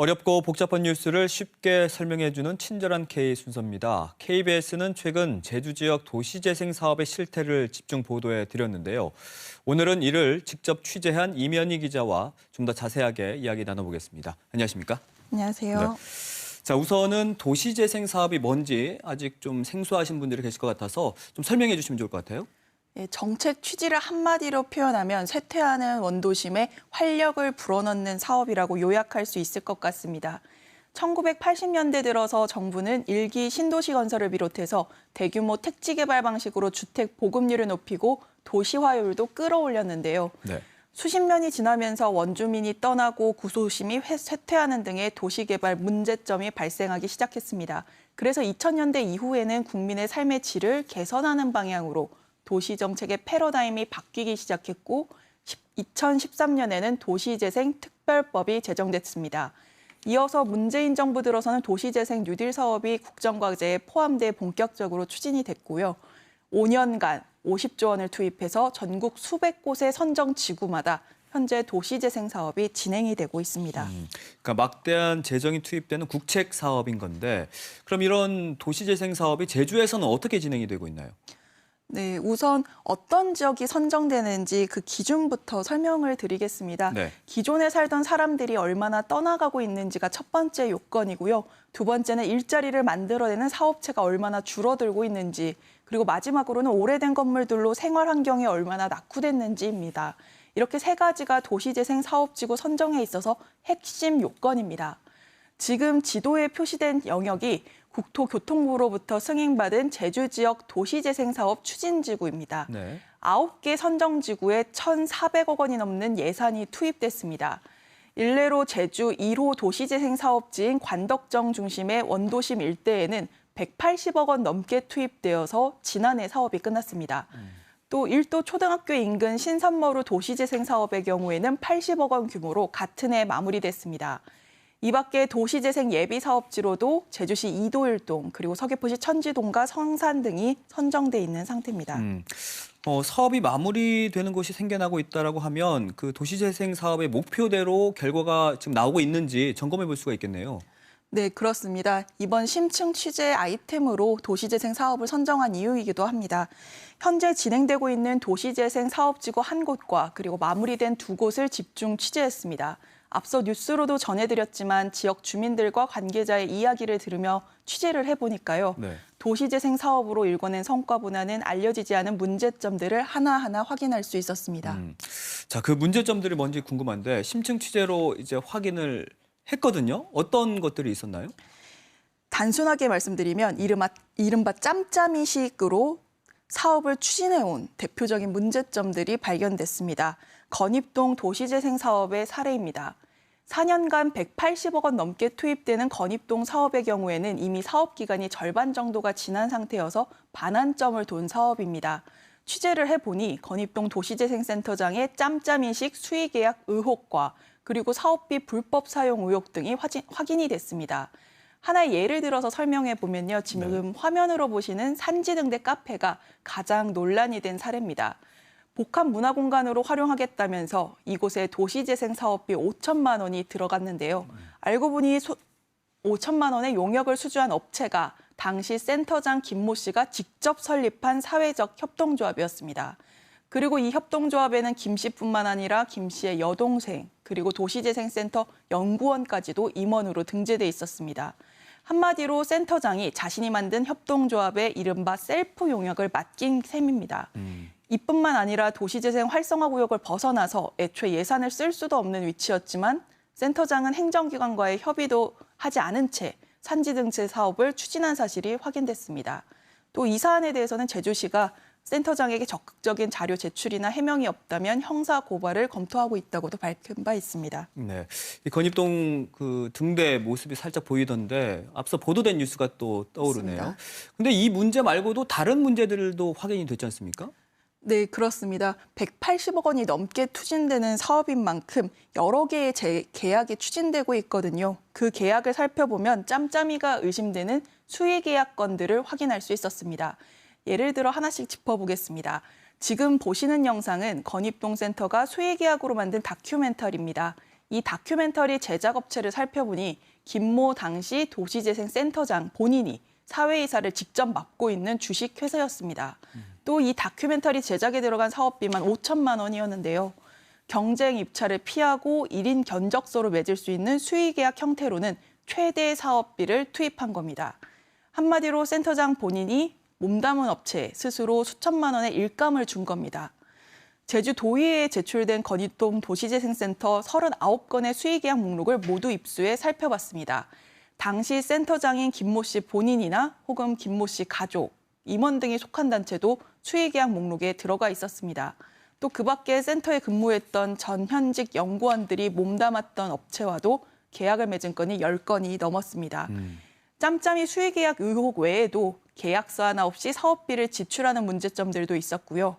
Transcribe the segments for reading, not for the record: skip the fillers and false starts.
어렵고 복잡한 뉴스를 쉽게 설명해주는 친절한 K 순서입니다. KBS는 최근 제주 지역 도시재생 사업의 실태를 집중 보도해 드렸는데요. 오늘은 이를 직접 취재한 이면희 기자와 좀 더 자세하게 이야기 나눠보겠습니다. 안녕하십니까? 안녕하세요. 네. 자, 우선은 도시재생 사업이 뭔지 아직 좀 생소하신 분들이 계실 것 같아서 좀 설명해 주시면 좋을 것 같아요. 정책 취지를 한마디로 표현하면 쇠퇴하는 원도심에 활력을 불어넣는 사업이라고 요약할 수 있을 것 같습니다. 1980년대 들어서 정부는 일기 신도시 건설을 비롯해서 대규모 택지 개발 방식으로 주택 보급률을 높이고 도시화율도 끌어올렸는데요. 네. 수십 년이 지나면서 원주민이 떠나고 구도심이 쇠퇴하는 등의 도시개발 문제점이 발생하기 시작했습니다. 그래서 2000년대 이후에는 국민의 삶의 질을 개선하는 방향으로 도시정책의 패러다임이 바뀌기 시작했고 2013년에는 도시재생 특별법이 제정됐습니다. 이어서 문재인 정부 들어서는 도시재생 뉴딜 사업이 국정과제에 포함돼 본격적으로 추진이 됐고요. 5년간 50조 원을 투입해서 전국 수백 곳의 선정 지구마다 현재 도시재생 사업이 진행이 되고 있습니다. 그러니까 막대한 재정이 투입되는 국책 사업인 건데 그럼 이런 도시재생 사업이 제주에서는 어떻게 진행이 되고 있나요? 네, 우선 어떤 지역이 선정되는지 그 기준부터 설명을 드리겠습니다. 네. 기존에 살던 사람들이 얼마나 떠나가고 있는지가 첫 번째 요건이고요. 두 번째는 일자리를 만들어내는 사업체가 얼마나 줄어들고 있는지, 그리고 마지막으로는 오래된 건물들로 생활 환경이 얼마나 낙후됐는지입니다. 이렇게 세 가지가 도시재생 사업지구 선정에 있어서 핵심 요건입니다. 지금 지도에 표시된 영역이 국토교통부로부터 승인받은 제주 지역 도시재생사업 추진지구입니다. 네. 9개 선정지구에 1,400억 원이 넘는 예산이 투입됐습니다. 일례로 제주 1호 도시재생사업지인 관덕정 중심의 원도심 일대에는 180억 원 넘게 투입되어서 지난해 사업이 끝났습니다. 또 1도 초등학교 인근 신선머루 도시재생사업의 경우에는 80억 원 규모로 같은 해 마무리됐습니다. 이 밖에 도시재생 예비사업지로도 제주시 이도일동, 그리고 서귀포시 천지동과 성산 등이 선정돼 있는 상태입니다. 사업이 마무리되는 곳이 생겨나고 있다라고 하면 그 도시재생 사업의 목표대로 결과가 지금 나오고 있는지 점검해 볼 수가 있겠네요. 네, 그렇습니다. 이번 심층 취재 아이템으로 도시재생 사업을 선정한 이유이기도 합니다. 현재 진행되고 있는 도시재생 사업지구 한 곳과 그리고 마무리된 두 곳을 집중 취재했습니다. 앞서 뉴스로도 전해드렸지만 지역 주민들과 관계자의 이야기를 들으며 취재를 해보니까요. 네. 도시재생 사업으로 일궈낸 성과보다는 알려지지 않은 문제점들을 하나하나 확인할 수 있었습니다. 자, 그 문제점들이 뭔지 궁금한데 심층 취재로 이제 확인을 했거든요. 어떤 것들이 있었나요? 단순하게 말씀드리면 이른바 짬짬이식으로 사업을 추진해온 대표적인 문제점들이 발견됐습니다. 건입동 도시재생 사업의 사례입니다. 4년간 180억 원 넘게 투입되는 건입동 사업의 경우에는 이미 사업 기간이 절반 정도가 지난 상태여서 반환점을 돈 사업입니다. 취재를 해보니 건입동 도시재생센터장의 짬짬이식 수의계약 의혹과 그리고 사업비 불법 사용 의혹 등이 확인이 됐습니다. 하나의 예를 들어서 설명해 보면요. 지금 화면으로 보시는 산지등대 카페가 가장 논란이 된 사례입니다. 복합 문화공간으로 활용하겠다면서 이곳에 도시재생 사업비 5천만 원이 들어갔는데요. 알고 보니 5천만 원의 용역을 수주한 업체가 당시 센터장 김모 씨가 직접 설립한 사회적 협동조합이었습니다. 그리고 이 협동조합에는 김 씨뿐만 아니라 김 씨의 여동생, 그리고 도시재생센터 연구원까지도 임원으로 등재돼 있었습니다. 한마디로 센터장이 자신이 만든 협동조합의 이른바 셀프 용역을 맡긴 셈입니다. 이뿐만 아니라 도시재생 활성화구역을 벗어나서 애초에 예산을 쓸 수도 없는 위치였지만 센터장은 행정기관과의 협의도 하지 않은 채 산지등재 사업을 추진한 사실이 확인됐습니다. 또 이 사안에 대해서는 제주시가 센터장에게 적극적인 자료 제출이나 해명이 없다면 형사 고발을 검토하고 있다고도 밝힌 바 있습니다. 네, 이 건입동 그 등대 모습이 살짝 보이던데 앞서 보도된 뉴스가 또 떠오르네요. 근데 이 문제 말고도 다른 문제들도 확인이 됐지 않습니까? 네, 그렇습니다. 180억 원이 넘게 추진되는 사업인 만큼 여러 개의 계약이 추진되고 있거든요. 그 계약을 살펴보면 짬짬이가 의심되는 수의 계약 건들을 확인할 수 있었습니다. 예를 들어 하나씩 짚어보겠습니다. 지금 보시는 영상은 건입동 센터가 수의 계약으로 만든 다큐멘터리입니다. 이 다큐멘터리 제작업체를 살펴보니 김모 당시 도시재생센터장 본인이 사회이사를 직접 맡고 있는 주식회사였습니다. 또 이 다큐멘터리 제작에 들어간 사업비만 5천만 원이었는데요. 경쟁 입찰을 피하고 1인 견적서로 맺을 수 있는 수의계약 형태로는 최대 사업비를 투입한 겁니다. 한마디로 센터장 본인이 몸담은 업체에 스스로 수천만 원의 일감을 준 겁니다. 제주 도의회에 제출된 건입동 도시재생센터 39건의 수의계약 목록을 모두 입수해 살펴봤습니다. 당시 센터장인 김모 씨 본인이나 혹은 김모 씨 가족, 임원 등이 속한 단체도 수의계약 목록에 들어가 있었습니다. 또 그 밖에 센터에 근무했던 전 현직 연구원들이 몸담았던 업체와도 계약을 맺은 건이 10건이 넘었습니다. 짬짬이 수의계약 의혹 외에도 계약서 하나 없이 사업비를 지출하는 문제점들도 있었고요.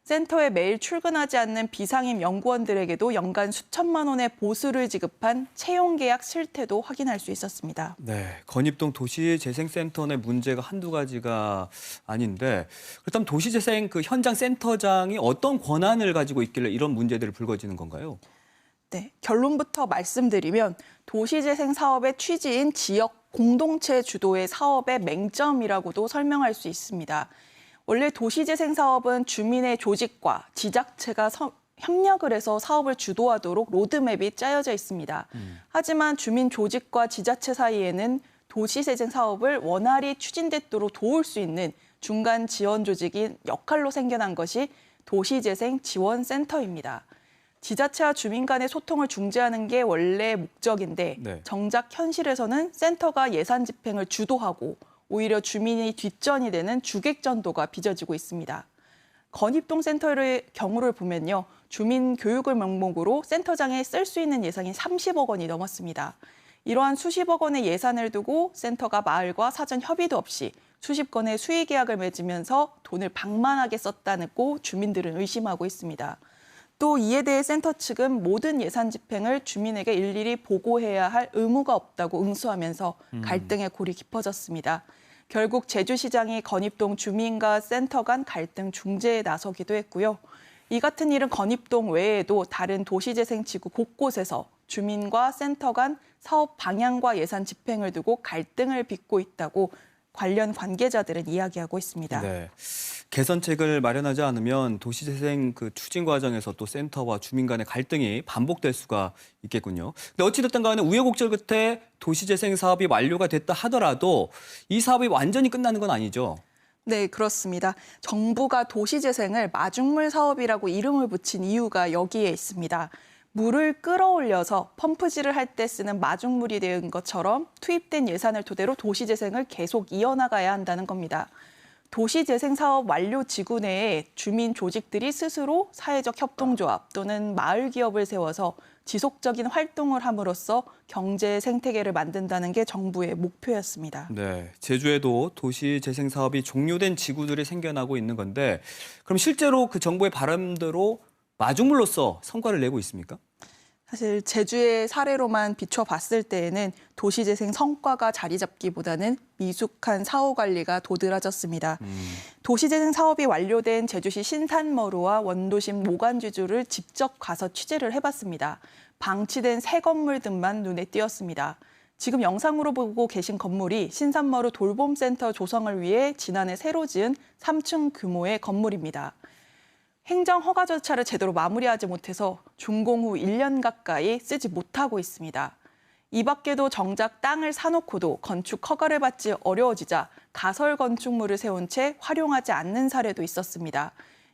센터에 매일 출근하지 않는 비상임 연구원들에게도 연간 수천만 원의 보수를 지급한 채용계약 실태도 확인할 수 있었습니다. 네, 건입동 도시재생센터 내 문제가 한두 가지가 아닌데 그렇다면 도시재생 그 현장 센터장이 어떤 권한을 가지고 있길래 이런 문제들이 불거지는 건가요? 네, 결론부터 말씀드리면 도시재생 사업의 취지인 지역 공동체 주도의 사업의 맹점이라고도 설명할 수 있습니다. 원래 도시재생 사업은 주민의 조직과 지자체가 협력을 해서 사업을 주도하도록 로드맵이 짜여져 있습니다. 하지만 주민 조직과 지자체 사이에는 도시재생 사업을 원활히 추진되도록 도울 수 있는 중간 지원 조직인 역할로 생겨난 것이 도시재생 지원센터입니다. 지자체와 주민 간의 소통을 중재하는 게 원래 목적인데 네. 정작 현실에서는 센터가 예산 집행을 주도하고 오히려 주민이 뒷전이 되는 주객전도가 빚어지고 있습니다. 건입동 센터의 경우를 보면요. 주민 교육을 명목으로 센터장에 쓸 수 있는 예산이 30억 원이 넘었습니다. 이러한 수십억 원의 예산을 두고 센터가 마을과 사전 협의도 없이 수십 건의 수의 계약을 맺으면서 돈을 방만하게 썼다고 주민들은 의심하고 있습니다. 또 이에 대해 센터 측은 모든 예산 집행을 주민에게 일일이 보고해야 할 의무가 없다고 응수하면서 갈등의 골이 깊어졌습니다. 결국 제주시장이 건입동 주민과 센터 간 갈등 중재에 나서기도 했고요. 이 같은 일은 건입동 외에도 다른 도시재생지구 곳곳에서 주민과 센터 간 사업 방향과 예산 집행을 두고 갈등을 빚고 있다고 관련 관계자들은 이야기하고 있습니다. 네. 개선책을 마련하지 않으면 도시재생 그 추진 과정에서 또 센터와 주민 간의 갈등이 반복될 수가 있겠군요. 근데 어찌됐든 간에 우여곡절 끝에 도시재생 사업이 완료가 됐다 하더라도 이 사업이 완전히 끝나는 건 아니죠. 네, 그렇습니다. 정부가 도시재생을 마중물 사업이라고 이름을 붙인 이유가 여기에 있습니다. 물을 끌어올려서 펌프질을 할 때 쓰는 마중물이 된 것처럼 투입된 예산을 토대로 도시재생을 계속 이어나가야 한다는 겁니다. 도시재생 사업 완료 지구 내에 주민 조직들이 스스로 사회적 협동조합 또는 마을 기업을 세워서 지속적인 활동을 함으로써 경제 생태계를 만든다는 게 정부의 목표였습니다. 네, 제주에도 도시재생 사업이 종료된 지구들이 생겨나고 있는 건데 그럼 실제로 그 정부의 바람대로 마중물로서 성과를 내고 있습니까? 사실 제주의 사례로만 비춰봤을 때에는 도시재생 성과가 자리 잡기보다는 미숙한 사후 관리가 도드라졌습니다. 도시재생 사업이 완료된 제주시 신산머루와 원도심 모간지주를 직접 가서 취재를 해봤습니다. 방치된 새 건물들만 눈에 띄었습니다. 지금 영상으로 보고 계신 건물이 신산머루 돌봄센터 조성을 위해 지난해 새로 지은 3층 규모의 건물입니다. 행정 허가 절차를 제대로 마무리하지 못해서 준공 후 1년 가까이 쓰지 못하고 있습니다. 이 밖에도 정작 땅을 사놓고도 건축 허가를 받지 어려워지자 가설 건축물을 세운 채 활용하지 않는 사례도 있었습니다.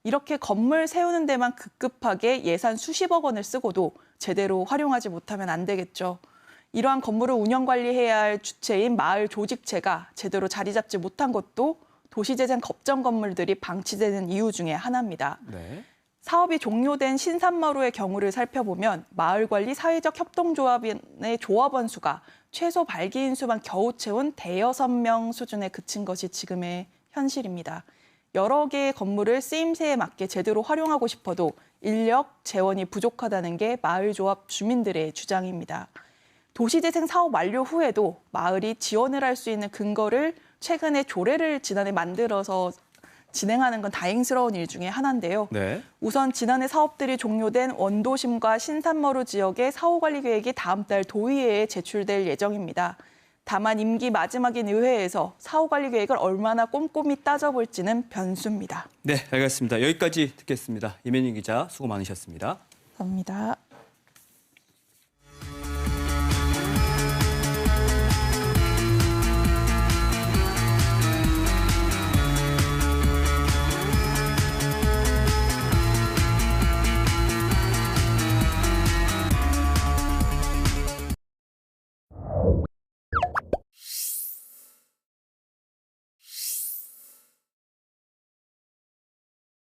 이렇게 건물 세우는 데만 급급하게 예산 수십억 원을 쓰고도 제대로 활용하지 못하면 안 되겠죠. 이러한 건물을 운영 관리해야 할 주체인 마을 조직체가 제대로 자리 잡지 못한 것도 도시재생 겁정 건물들이 방치되는 이유 중에 하나입니다. 네. 사업이 종료된 신산마루의 경우를 살펴보면 마을관리 사회적 협동조합의 조합원 수가 최소 발기인 수만 겨우 채운 대여섯 명 수준에 그친 것이 지금의 현실입니다. 여러 개의 건물을 쓰임새에 맞게 제대로 활용하고 싶어도 인력, 재원이 부족하다는 게 마을조합 주민들의 주장입니다. 도시재생 사업 완료 후에도 마을이 지원을 할 수 있는 근거를 최근에 조례를 지난해 만들어서 진행하는 건 다행스러운 일 중에 하나인데요. 네. 우선 지난해 사업들이 종료된 원도심과 신산머루 지역의 사후관리 계획이 다음 달 도의회에 제출될 예정입니다. 다만 임기 마지막인 의회에서 사후관리 계획을 얼마나 꼼꼼히 따져볼지는 변수입니다. 네, 알겠습니다. 여기까지 듣겠습니다. 이민희 기자 수고 많으셨습니다. 감사합니다.